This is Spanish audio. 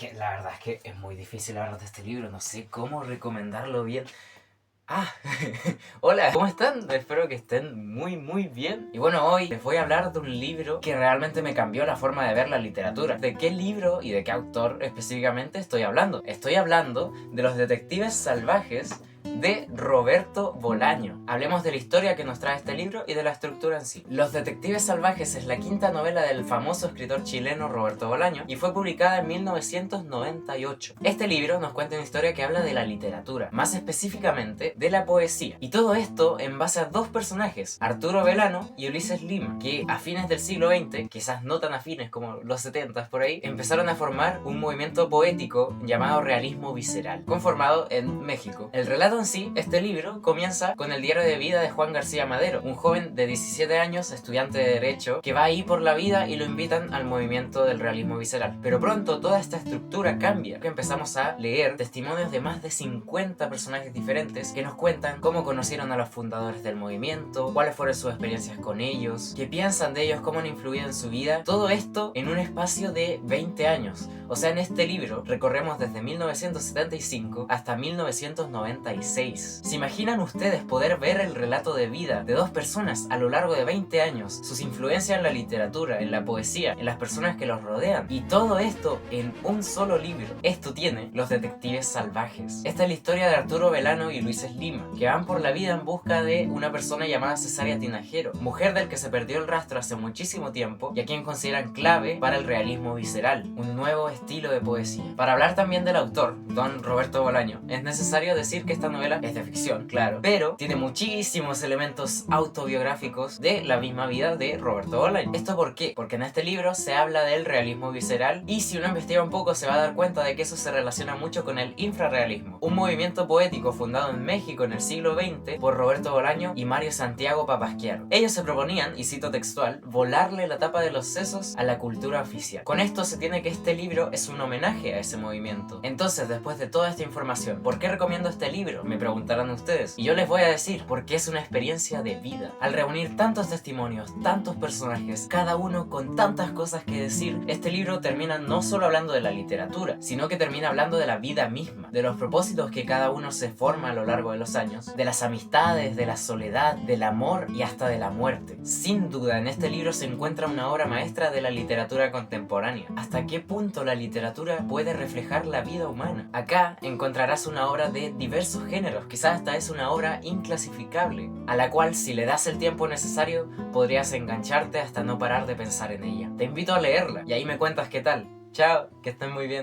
que la verdad es que es muy difícil hablar de este libro, no sé cómo recomendarlo bien. Ah, hola, ¿cómo están? Espero que estén muy bien. Y bueno, hoy les voy a hablar de un libro que realmente me cambió la forma de ver la literatura. ¿De qué libro y de qué autor específicamente estoy hablando? Estoy hablando de Los Detectives Salvajes de Roberto Bolaño. Hablemos de la historia que nos trae este libro y de la estructura en sí. Los Detectives Salvajes es la quinta novela del famoso escritor chileno Roberto Bolaño y fue publicada en 1998. Este libro nos cuenta una historia que habla de la literatura, más específicamente de la poesía. Y todo esto en base a dos personajes, Arturo Belano y Ulises Lima, que a fines del siglo XX, quizás no tan afines como los 70 por ahí, empezaron a formar un movimiento poético llamado realismo visceral, conformado en México. El relato en sí, este libro, comienza con el diario de vida de Juan García Madero, un joven de 17 años, estudiante de Derecho, que va ahí por la vida y lo invitan al movimiento del realismo visceral. Pero pronto toda esta estructura cambia, que empezamos a leer testimonios de más de 50 personajes diferentes que nos cuentan cómo conocieron a los fundadores del movimiento, cuáles fueron sus experiencias con ellos, qué piensan de ellos, cómo han influido en su vida. Todo esto en un espacio de 20 años. O sea, en este libro recorremos desde 1975 hasta 1996. ¿Se imaginan ustedes poder ver el relato de vida de dos personas a lo largo de 20 años, sus influencias en la literatura, en la poesía, en las personas que los rodean? Y todo esto en un solo libro. Esto tiene Los Detectives Salvajes. Esta es la historia de Arturo Belano y Ulises Lima, que van por la vida en busca de una persona llamada Cesárea Tinajero, mujer del que se perdió el rastro hace muchísimo tiempo y a quien consideran clave para el realismo visceral, un nuevo estilo de poesía. Para hablar también del autor, don Roberto Bolaño, es necesario decir que esta novela es de ficción, claro, pero tiene muchísimos elementos autobiográficos de la misma vida de Roberto Bolaño. ¿Esto por qué? Porque en este libro se habla del realismo visceral y si uno investiga un poco se va a dar cuenta de que eso se relaciona mucho con el infrarrealismo, un movimiento poético fundado en México en el siglo XX por Roberto Bolaño y Mario Santiago Papasquiaro. Ellos se proponían, y cito textual, volarle la tapa de los sesos a la cultura oficial. Con esto se tiene que este libro es un homenaje a ese movimiento. Entonces, después de toda esta información, ¿por qué recomiendo este libro? Me preguntarán ustedes. Y yo les voy a decir porque es una experiencia de vida. Al reunir tantos testimonios, tantos personajes, cada uno con tantas cosas que decir, este libro termina no solo hablando de la literatura, sino que termina hablando de la vida misma, de los propósitos que cada uno se forma a lo largo de los años, de las amistades, de la soledad, del amor y hasta de la muerte. Sin duda, en este libro se encuentra una obra maestra de la literatura contemporánea. ¿Hasta qué punto la literatura puede reflejar la vida humana? Acá encontrarás una obra de diversos géneros, quizás hasta es una obra inclasificable, a la cual si le das el tiempo necesario podrías engancharte hasta no parar de pensar en ella. Te invito a leerla y ahí me cuentas qué tal. Chao, que estén muy bien.